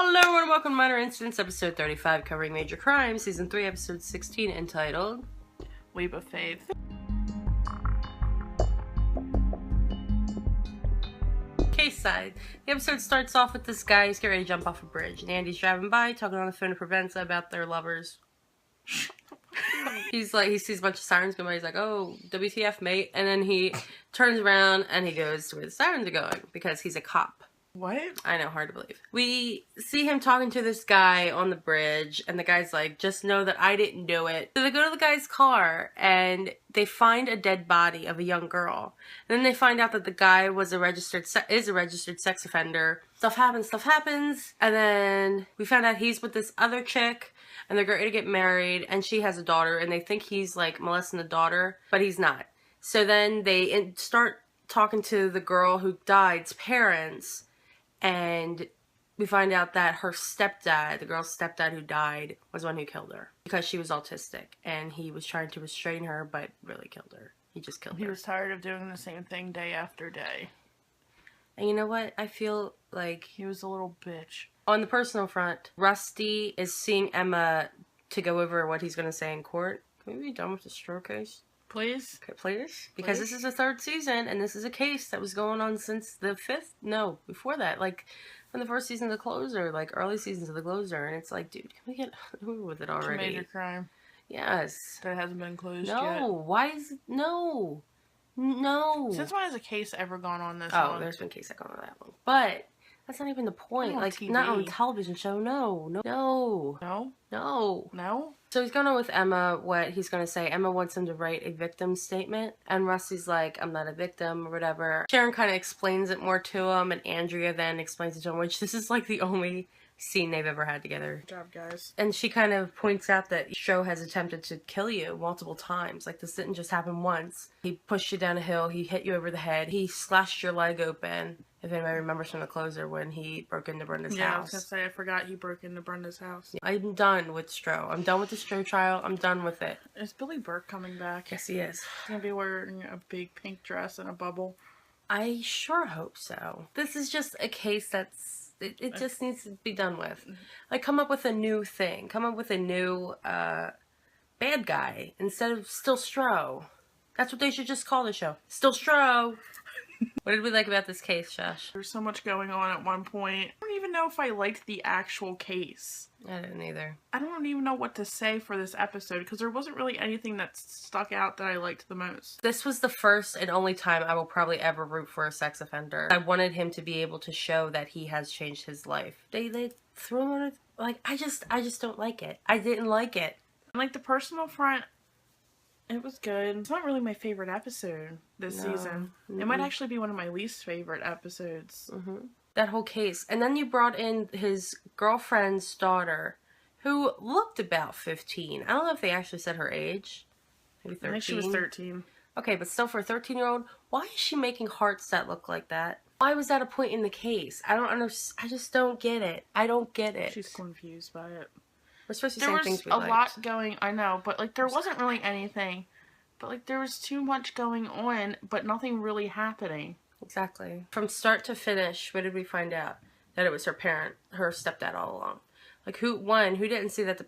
Hello and welcome to Minor Incidents, episode 35, covering major crimes, season 3, episode 16, entitled Leap of Faith. Case Side. The episode starts off with this guy, he's getting ready to jump off a bridge, and Andy's driving by, talking on the phone to Provenza about their lovers. He sees a bunch of sirens going by, he's like, oh, WTF, mate, and then he turns around and he goes to where the sirens are going, because he's a cop. What? I know, hard to believe. We see him talking to this guy on the bridge, and the guy's like, just know that I didn't do it. So they go to the guy's car, and they find a dead body of a young girl. And then they find out that the guy was a registered sex offender. Stuff happens, and then we found out he's with this other chick, and they're ready to get married, and she has a daughter, and they think he's, like, molesting the daughter, but he's not. So then they start talking to the girl who died's parents, and we find out that her stepdad, the girl's stepdad who died, was the one who killed her. Because she was autistic, and he was trying to restrain her, but really killed her. He just killed her. He was tired of doing the same thing day after day. And you know what? I feel like he was a little bitch. On the personal front, Rusty is seeing Emma to go over what he's going to say in court. Can we be done with the Stroh case? Please? Okay, please? Because this is the third season, and this is a case that was going on since the fifth, no, before that, like, from the first season of The Closer, like, early seasons of The Closer, and it's like, dude, can we get over with it already? It's a major crime. Yes. That hasn't been closed yet. No, why is it, no. Since when has a case ever gone on this one? one? There's been a case that gone on that one. But that's not even the point. Not on like, TV. not on a television show, no. So he's going on with Emma what he's going to say. Emma wants him to write a victim statement. And Rusty's like, I'm not a victim or whatever. Sharon kind of explains it more to him. And Andrea then explains it to him, which this is like the only scene they've ever had together. Good job, guys. And she kind of points out that Stroh has attempted to kill you multiple times. Like, this didn't just happen once. He pushed you down a hill. He hit you over the head. He slashed your leg open. If anybody remembers from The Closer when he broke into Brenda's house. Yeah, I was going to say, I forgot he broke into Brenda's house. I'm done with Stroh. I'm done with the Stroh trial. I'm done with it. Is Billy Burke coming back? Yes, he is. He's going to be wearing a big pink dress and a bubble. I sure hope so. This is just a case that's... It just needs to be done with. Like, come up with a new thing. Come up with a new bad guy instead of Still Stroh. That's what they should just call the show. Still Stroh. What did we like about this case, Shash? There's so much going on at one point. I don't even know if I liked the actual case. I didn't either. I don't even know what to say for this episode because there wasn't really anything that stuck out that I liked the most. This was the first and only time I will probably ever root for a sex offender. I wanted him to be able to show that he has changed his life. They threw him on it. Like, I just don't like it. I didn't like it. Like, the personal front, it was good. It's not really my favorite episode this season. It might actually be one of my least favorite episodes. That whole case. And then you brought in his girlfriend's daughter, who looked about 15. I don't know if they actually said her age. Maybe 13. I think she was 13. Okay, but still for a 13-year-old, why is she making hearts that look like that? Why was that a point in the case? I don't understand. I just don't get it. I don't get it. She's confused by it. We're supposed to say things we liked. There was a lot going, I know, but like there wasn't really anything. But like there was too much going on, but nothing really happening. Exactly. From start to finish, what did we find out? That it was her parent, her stepdad all along. Like, who didn't see that,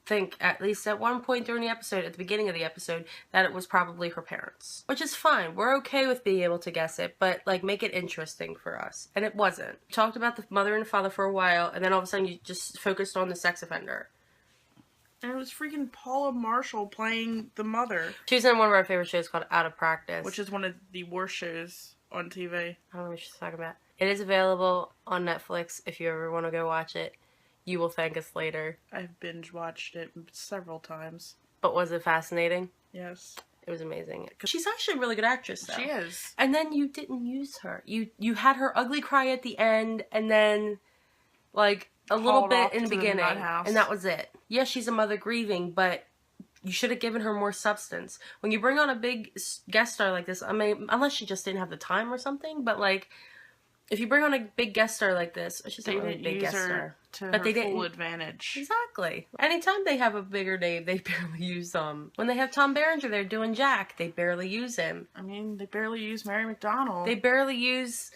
think, at least at one point during the episode, at the beginning of the episode, that it was probably her parents. Which is fine. We're okay with being able to guess it, but, like, make it interesting for us. And it wasn't. We talked about the mother and the father for a while, and then all of a sudden you just focused on the sex offender. And it was freaking Paula Marshall playing the mother. She was in one of our favorite shows called Out of Practice. Which is one of the worst shows on TV. I don't know what she's talking about. It is available on Netflix if you ever want to go watch it. You will thank us later. I've binge watched it several times. But was it fascinating? Yes. It was amazing. She's actually a really good actress, though. She is. And then you didn't use her. You had her ugly cry at the end, and then, like, a little bit in the beginning. And that was it. Yeah, she's a mother grieving, but you should have given her more substance. When you bring on a big guest star like this, I mean, unless she just didn't have the time or something, but, like, if you bring on a big guest star like this, I should say a big guest star. But they didn't. Full advantage. Exactly. Anytime they have a bigger name, they barely use them. When they have Tom Berenger there doing Jack, they barely use him. I mean, they barely use Mary McDonnell. They barely use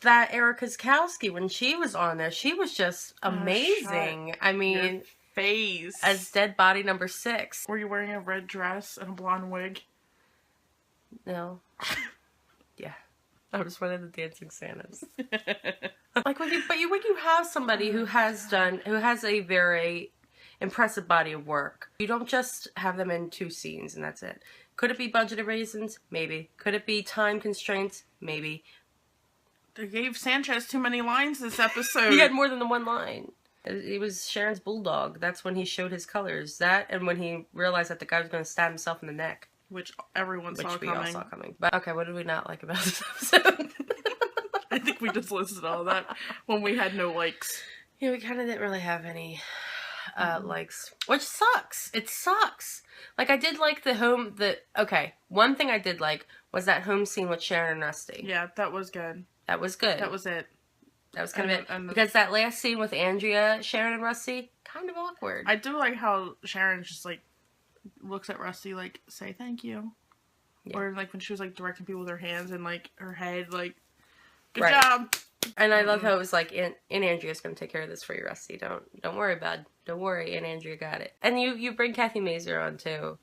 that Erica Skowski when she was on there. She was just amazing. I mean, your face. As dead body number 6. Were you wearing a red dress and a blonde wig? No. Yeah. I was one of the dancing Santas. Like when you have somebody who has a very impressive body of work, you don't just have them in 2 scenes and that's it. Could it be budgeted reasons? Maybe. Could it be time constraints? Maybe. They gave Sanchez too many lines this episode. He had more than the 1 line. It was Sharon's bulldog. That's when he showed his colors. That and when he realized that the guy was going to stab himself in the neck. Which everyone saw coming. Which we all saw coming. But okay, what did we not like about this episode? I think we just listed all that when we had no likes. Yeah, we kind of didn't really have any likes. Which sucks. It sucks. Like, I did like okay, one thing I did like was that home scene with Sharon and Rusty. Yeah, that was good. That was good. That was it. That was kind of it. Because that last scene with Andrea, Sharon, and Rusty, kind of awkward. I do like how Sharon just, like, looks at Rusty, like, say thank you. Yeah. Or, like, when she was, like, directing people with her hands and, like, her head, like, good job. And I love how it was like, Aunt Andrea's going to take care of this for you, Rusty. Don't worry, bud. Don't worry, Aunt Andrea got it. And you bring Kathy Mazer on, too.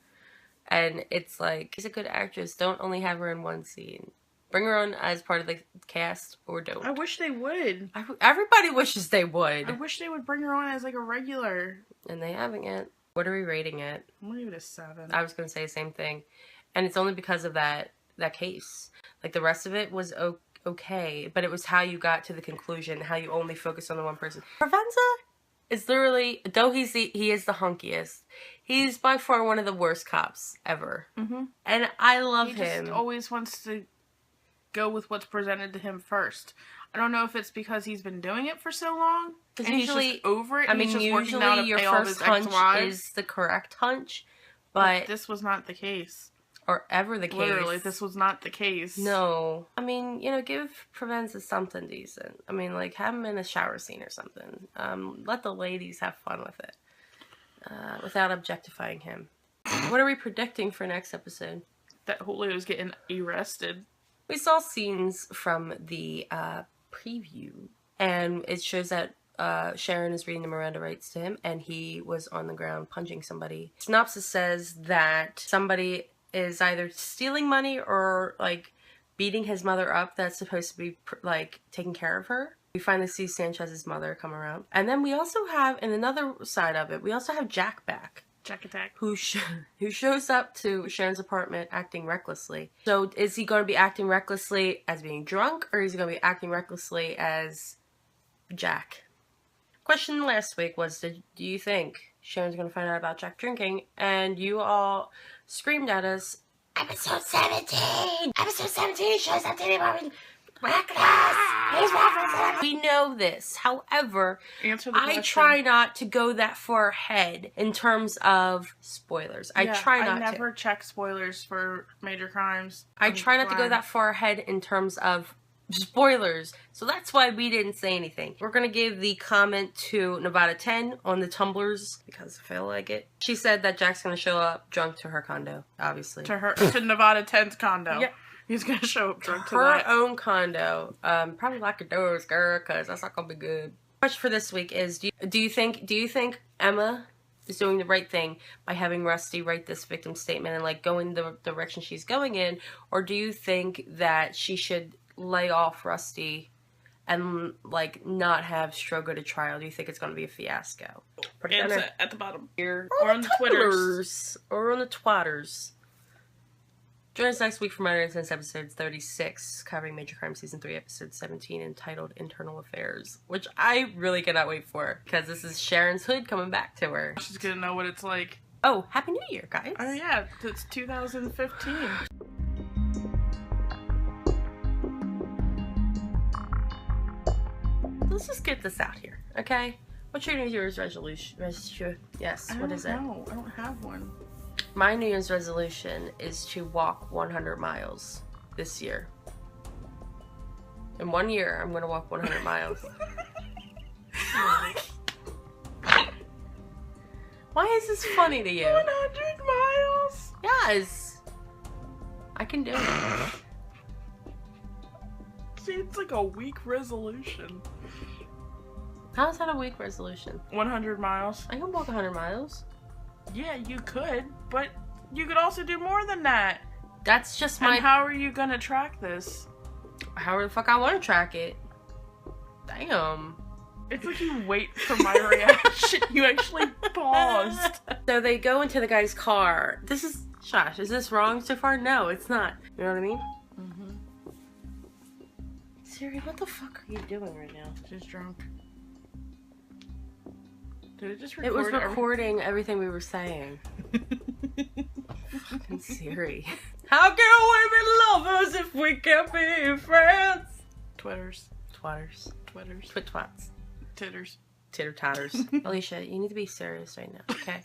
And it's like, she's a good actress. Don't only have her in 1 scene. Bring her on as part of the cast, or don't. I wish they would. Everybody wishes they would. I wish they would bring her on as, like, a regular. And they haven't yet. What are we rating it? I'm gonna give it a 7. I was going to say the same thing. And it's only because of that case. Like, the rest of it was okay, but it was how you got to the conclusion, how you only focus on the 1 person. Provenza is literally, though he is the hunkiest, he's by far one of the worst cops ever. Mm-hmm. And I love him. He just always wants to go with what's presented to him first. I don't know if it's because he's been doing it for so long, and usually, he's just over it. I mean, usually your first hunch is the correct hunch, but this was not the case. Or ever the case. Literally, this was not the case. No. I mean, give Provenza something decent. I mean, like, have him in a shower scene or something. Let the ladies have fun with it. Without objectifying him. What are we predicting for next episode? That Julio's getting arrested. We saw scenes from the preview, and it shows that Sharon is reading the Miranda rights to him, and he was on the ground punching somebody. Synopsis says that somebody is either stealing money or, like, beating his mother up that's supposed to be, like, taking care of her. We finally see Sanchez's mother come around. And then we also have, in another side of it, we also have Jack back. Jack Attack. Who shows up to Sharon's apartment acting recklessly. So is he going to be acting recklessly as being drunk, or is he going to be acting recklessly as Jack? Question last week was, do you think Sharon's going to find out about Jack drinking? And you all screamed at us, episode 17! Episode 17 shows up to him reckless! He's reckless! We know this. However, I try not to go that far ahead in terms of spoilers. I try not to. I never check spoilers for major crimes. I try not to go that far ahead in terms of spoilers. So that's why we didn't say anything. We're going to give the comment to Nevada 10 on the tumblers because I feel like it. She said that Jack's going to show up drunk to her condo, obviously. To Nevada 10's condo. Yeah. He's going to show up drunk to her own condo. Probably lock your doors, girl, because that's not going to be good. Question for this week is, do you think Emma is doing the right thing by having Rusty write this victim statement and, like, going the direction she's going in? Or do you think that she should lay off Rusty and, like, not have Stroh go to trial? Do you think it's going to be a fiasco? Answer at the bottom here, or on the Twitters. Or on the twatters. Join us next week for Minor Incidents episode 36, covering Major Crime Season 3, episode 17, entitled Internal Affairs, which I really cannot wait for, because this is Sharon's hood coming back to her. She's gonna know what it's like. Oh, Happy New Year, guys. Oh yeah, it's 2015. Let's just get this out here, okay? What's your New Year's resolution? Yes, what is it? I don't have one. My New Year's resolution is to walk 100 miles this year. In 1 year, I'm going to walk 100 miles. Why is this funny to you? 100 miles? Yes. I can do it. See, it's like a weak resolution. How is that a weak resolution? 100 miles. I can walk 100 miles. Yeah, you could, but you could also do more than that. That's just my... And how are you gonna track this? However the fuck I want to track it. Damn. It's like you wait for my reaction. You actually paused. So they go into the guy's car. This is... Shash, is this wrong so far? No, it's not. You know what I mean? Mm-hmm. Siri, what the fuck are you doing right now? She's drunk. Did it just record? It was recording everything we were saying. Fucking Siri. How can we be lovers if we can't be friends? Twitters. Twatters. Twitters. Twit twats. Titters. Titter tatters. Alicia, you need to be serious right now, okay?